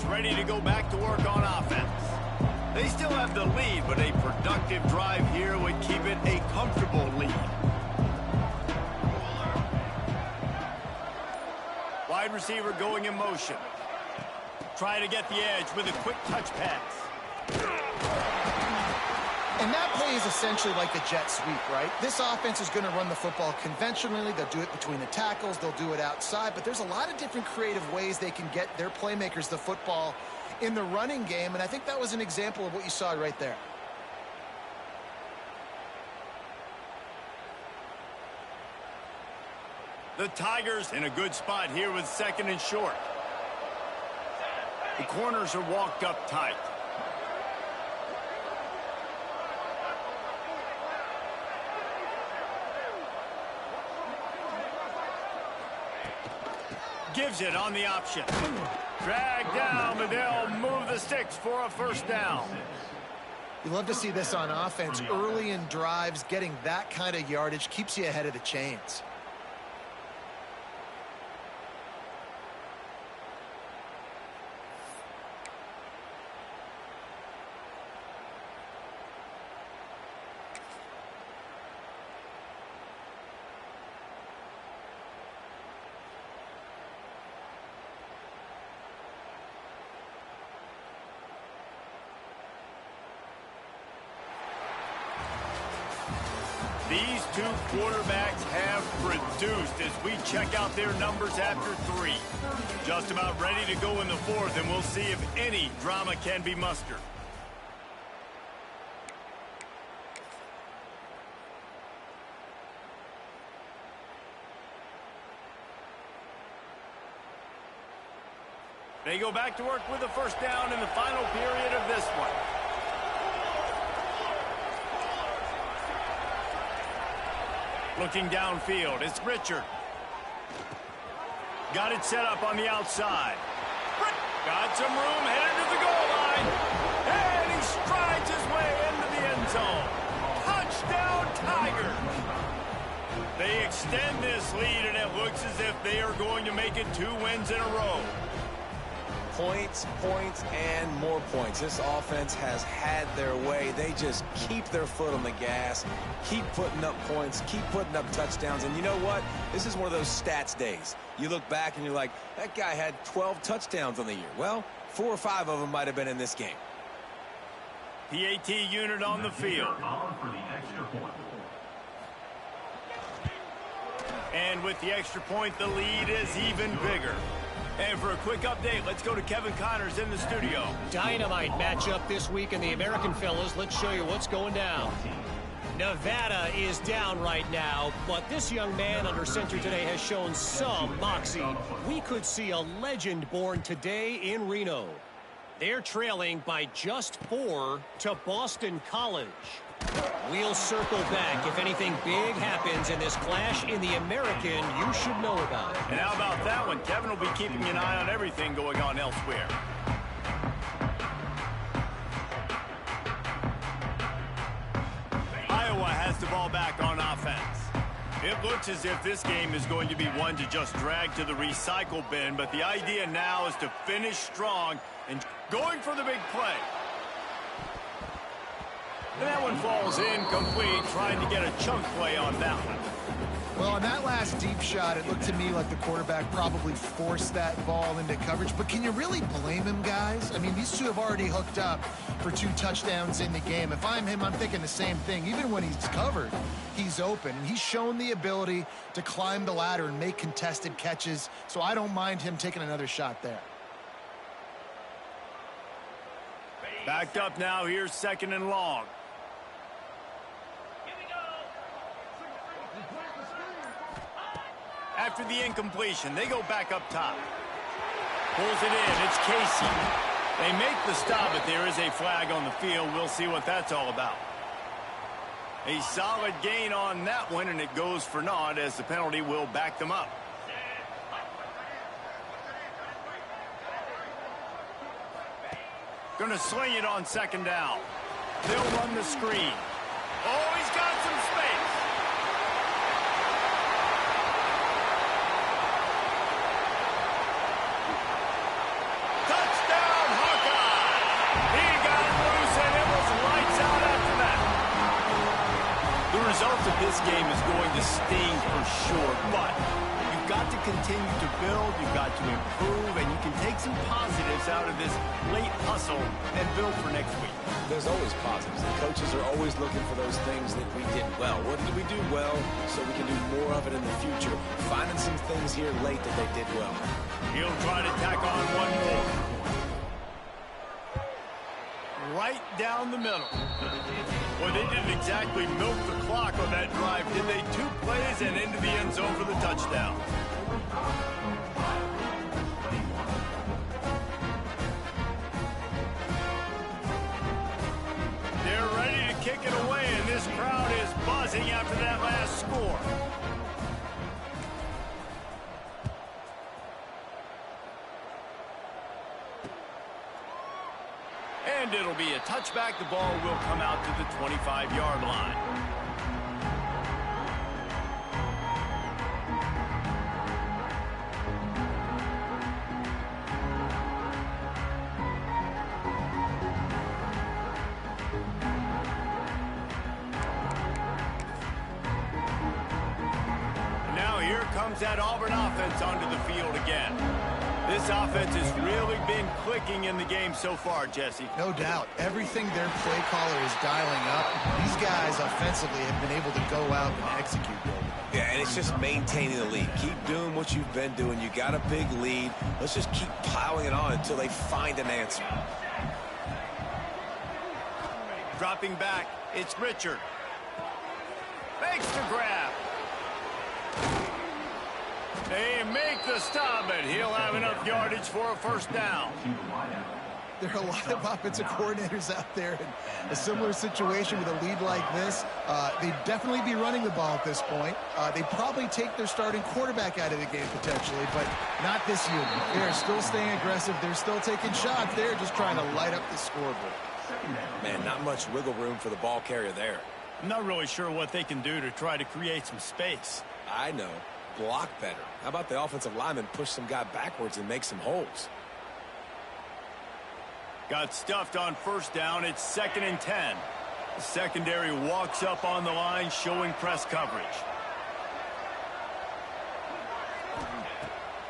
Ready to go back to work on offense. They still have the lead, but a productive drive here would keep it a comfortable lead. Wide receiver going in motion. Trying to get the edge with a quick touch pass. And that play is essentially like the jet sweep, right? This offense is going to run the football conventionally. They'll do it between the tackles. They'll do it outside. But there's a lot of different creative ways they can get their playmakers the football in the running game. And I think that was an example of what you saw right there. The Tigers in a good spot here with 2nd and short. The corners are walked up tight. Gives it on the option. Dragged down, but they'll move the sticks for a first down. You love to see this on offense. Early in drives, getting that kind of yardage keeps you ahead of the chains. These two quarterbacks have produced as we check out their numbers after 3. Just about ready to go in the 4th, and we'll see if any drama can be mustered. They go back to work with a first down in the final period of this one. Looking downfield, it's Richard. Got it set up on the outside. Got some room, headed to the goal line. And he strides his way into the end zone. Touchdown, Tigers. They extend this lead, and it looks as if they are going to make it 2 wins in a row. Points, points, and more points. This offense has had their way. They just keep their foot on the gas, keep putting up points, keep putting up touchdowns. And you know what? This is one of those stats days. You look back and you're like, that guy had 12 touchdowns on the year. Well, 4 or 5 of them might have been in this game. PAT unit on the field. And with the extra point, the lead is even bigger. And for a quick update, let's go to Kevin Connors in the studio. Dynamite matchup this week in the American, fellas. Let's show you what's going down. Nevada is down right now, but this young man under center today has shown some moxie. We could see a legend born today in Reno. They're trailing by just 4 to Boston College. We'll circle back if anything big happens in this clash in the American you should know about. And how about that one? Kevin will be keeping an eye on everything going on elsewhere. Iowa has the ball back on offense. It looks as if this game is going to be one to just drag to the recycle bin, but the idea now is to finish strong and going for the big play. And that one falls incomplete, trying to get a chunk play on that one. Well, on that last deep shot, it looked to me like the quarterback probably forced that ball into coverage. But can you really blame him, guys? I mean, these two have already hooked up for 2 touchdowns in the game. If I'm him, I'm thinking the same thing. Even when he's covered, he's open. And he's shown the ability to climb the ladder and make contested catches. So I don't mind him taking another shot there. Backed up now. Here's 2nd and long. After the incompletion, they go back up top. Pulls it in. It's Casey. They make the stop, but there is a flag on the field. We'll see what that's all about. A solid gain on that one, and it goes for naught as the penalty will back them up. Going to sling it on 2nd down. They'll run the screen. Oh, he's got some space. Touchdown, Hawkeye! He got it loose, and it was lights out after that. The result of this game is going to sting for sure, but you've got to continue to build, you've got to improve, and you can take some positives out of this late hustle and build for next week. There's always positives. The coaches are always looking for those things that we did well. What did we do well so we can do more of it in the future? Finding some things here late that they did well. He'll try to tack on one more. Right down the middle. Well, they didn't exactly milk the clock on that drive, did they? 2 plays and into the end zone for the touchdown. They're ready to kick it away, and this crowd is buzzing after that last score. And it'll be a touchback. The ball will come out to the 25-yard line. Now here comes that Auburn offense onto the field again. This offense has really been clicking in the game so far, Jesse. No doubt. Everything their play caller is dialing up, these guys offensively have been able to go out and execute. Yeah, and it's just maintaining the lead. Keep doing what you've been doing. You got a big lead. Let's just keep piling it on until they find an answer. Dropping back, it's Richard. Makes the grab. They make the stop, and he'll have enough yardage for a 1st down. There are a lot of offensive coordinators out there in a similar situation with a lead like this. They'd definitely be running the ball at this point. They'd probably take their starting quarterback out of the game potentially, but not this unit. They're still staying aggressive. They're still taking shots. They're just trying to light up the scoreboard. Man, not much wiggle room for the ball carrier there. I'm not really sure what they can do to try to create some space. I know. Block better. How about the offensive lineman push some guy backwards and make some holes? Got stuffed on 1st down. It's 2nd and 10. The secondary walks up on the line, showing press coverage.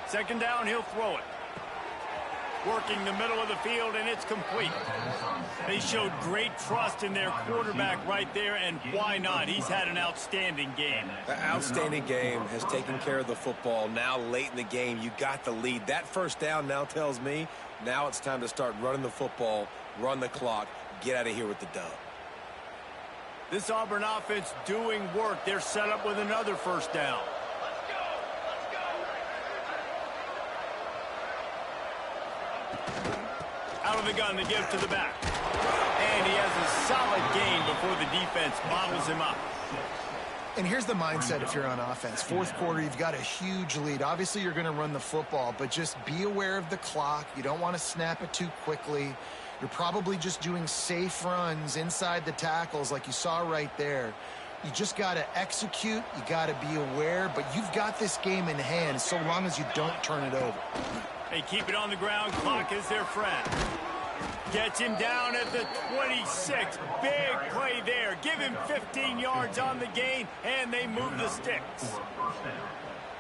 2nd down, he'll throw it. Working the middle of the field, and it's complete. They showed great trust in their quarterback right there, and why not? He's had an outstanding game. An outstanding game, has taken care of the football. Now late in the game, you got the lead. That 1st down now tells me now it's time to start running the football, run the clock, get out of here with the dub. This Auburn offense doing work. They're set up with another 1st down. Out of the gun, they give to the back. And he has a solid gain before the defense bottles him up. And here's the mindset if you're on offense. 4th quarter, you've got a huge lead. Obviously, you're going to run the football, but just be aware of the clock. You don't want to snap it too quickly. You're probably just doing safe runs inside the tackles like you saw right there. You just got to execute. You got to be aware, but you've got this game in hand so long as you don't turn it over. They keep it on the ground. Clock is their friend. Gets him down at the 26. Big play there. Give him 15 yards on the gain, and they move the sticks.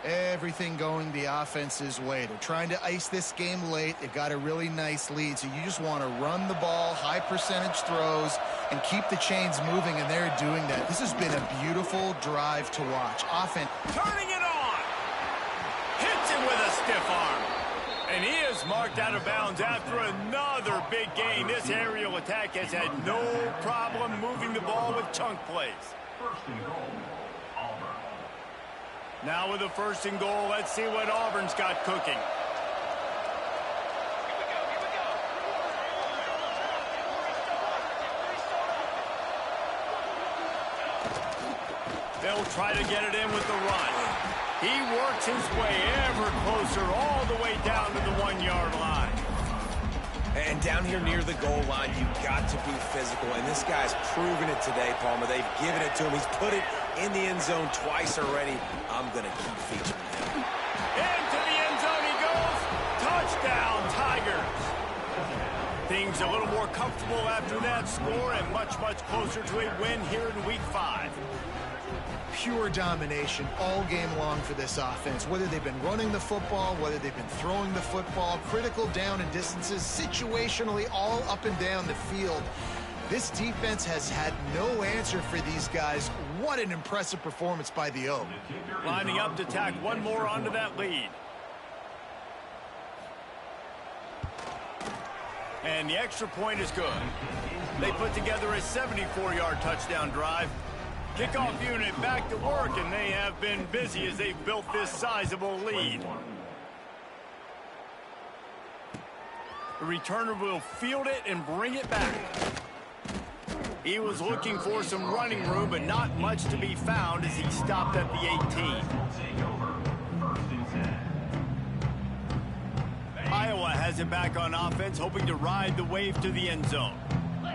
Everything going the offense's way. They're trying to ice this game late. They've got a really nice lead, so you just want to run the ball, high percentage throws, and keep the chains moving, and they're doing that. This has been a beautiful drive to watch. Offense. Turning it on. Hits him with a stiff arm. And he is marked out of bounds after another big gain. This aerial attack has had no problem moving the ball with chunk plays. First and goal, Auburn. Now with the first and goal, let's see what Auburn's got cooking. They'll try to get it in with the run. He works his way ever closer all the way down to the 1-yard line. And down here near the goal line, you've got to be physical. And this guy's proven it today, Palmer. They've given it to him. He's put it in the end zone twice already. I'm going to keep featuring him. Into the end zone he goes. Touchdown, Tigers. Things a little more comfortable after that score and much, much closer to a win here in Week 5. Pure domination all game long for this offense. Whether they've been running the football, whether they've been throwing the football, critical down and distances, situationally all up and down the field. This defense has had no answer for these guys. What an impressive performance by the O. Lining up to tack one more onto that lead. And the extra point is good. They put together a 74-yard touchdown drive. Kickoff unit back to work, and they have been busy as they've built this sizable lead. The returner will field it and bring it back. He was looking for some running room, but not much to be found as he stopped at the 18. Iowa has it back on offense, hoping to ride the wave to the end zone.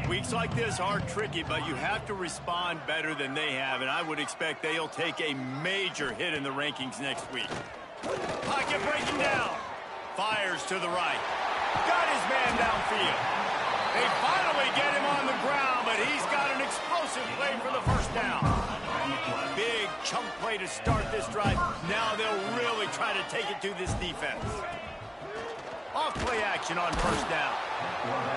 Weeks like this are tricky, but you have to respond better than they have, and I would expect they'll take a major hit in the rankings next week. Pocket breaking down. Fires to the right. Got his man downfield. They finally get him on the ground, but he's got an explosive play for the first down. Big chunk play to start this drive. Now they'll really try to take it to this defense. Off play action on first down.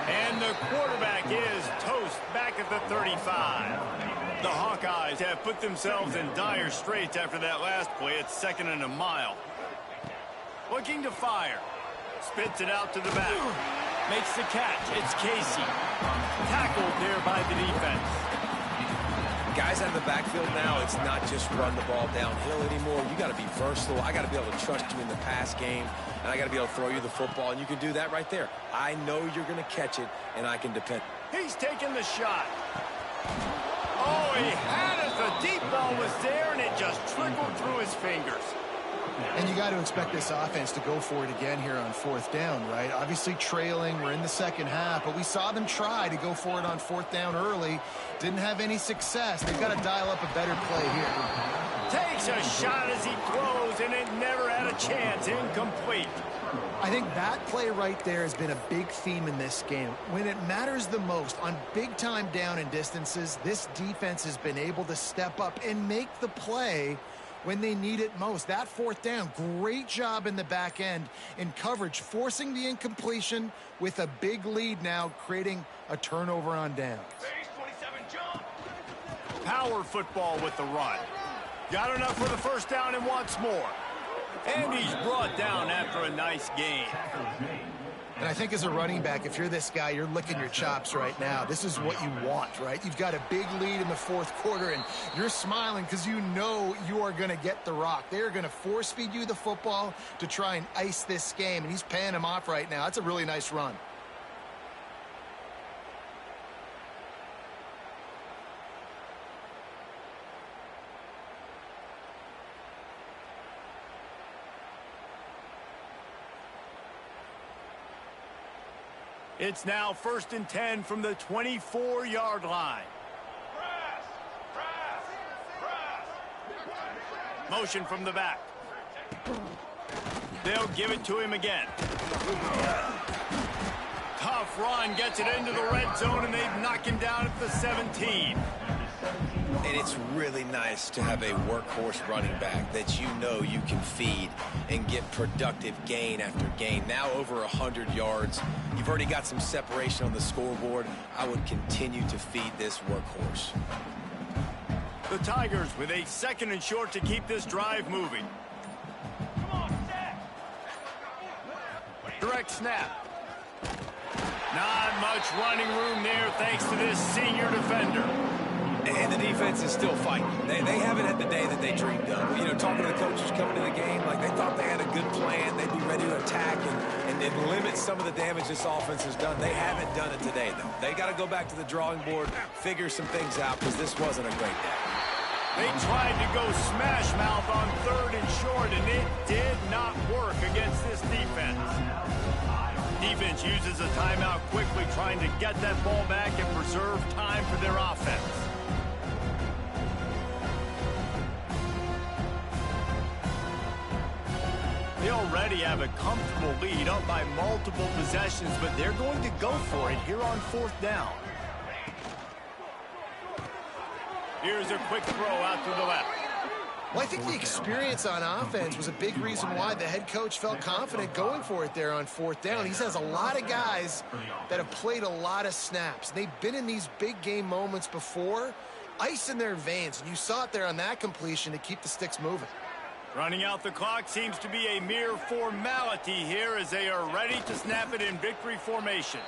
And the quarterback is toast back at the 35. The Hawkeyes have put themselves in dire straits after that last play. It's 2nd and a mile. Looking to fire. Spits it out to the back. Makes the catch. It's Casey. Tackled there by the defense. Guys out of the backfield now, it's not just run the ball downhill anymore. You got to be versatile. I got to be able to trust you in the pass game, and I got to be able to throw you the football, and you can do that right there. I know you're going to catch it, and I can depend. He's taking the shot. Oh, he had it. The deep ball was there, and it just trickled through his fingers. And you got to expect this offense to go for it again here on 4th down, right? Obviously trailing, we're in the second half, but we saw them try to go for it on 4th down early. Didn't have any success. They've got to dial up a better play here. Takes a shot as he throws, and it never had a chance. Incomplete. I think that play right there has been a big theme in this game. When it matters the most, on big-time down and distances, this defense has been able to step up and make the play when they need it most. That 4th down, great job in the back end in coverage, forcing the incompletion with a big lead now, creating a turnover on downs. Power football with the run. Got enough for the first down and wants more. And he's brought down after a nice gain. And I think as a running back, if you're this guy, you're licking your chops right now. This is what you want, right? You've got a big lead in the 4th quarter, and you're smiling because you know you are going to get the rock. They're going to force feed you the football to try and ice this game, and he's paying him off right now. That's a really nice run. It's now 1st and 10 from the 24-yard line. Motion from the back. They'll give it to him again. Tough tough run, gets it into the red zone, and they knock him down at the 17. And it's really nice to have a workhorse running back that you know you can feed and get productive gain after gain. Now over 100 yards. You've already got some separation on the scoreboard. I would continue to feed this workhorse. The Tigers with a 2nd and short to keep this drive moving. Direct snap. Not much running room there thanks to this senior defender. And the defense is still fighting. They haven't had the day that they dreamed of. You know, talking to the coaches coming to the game, like they thought they had a good plan. They'd be ready to attack and limit some of the damage this offense has done. They haven't done it today, though. They got to go back to the drawing board, figure some things out, because this wasn't a great day. They tried to go smash mouth on 3rd and short, and it did not work against this defense. Defense uses a timeout quickly, trying to get that ball back and preserve time for their offense. They already have a comfortable lead, up by multiple possessions, but they're going to go for it here on 4th down. Here's a quick throw out to the left. Well, I think the experience on offense was a big reason why the head coach felt confident going for it there on 4th down. He has a lot of guys that have played a lot of snaps. They've been in these big game moments before, ice in their veins, and you saw it there on that completion to keep the sticks moving. Running out the clock seems to be a mere formality here as they are ready to snap it in victory formation.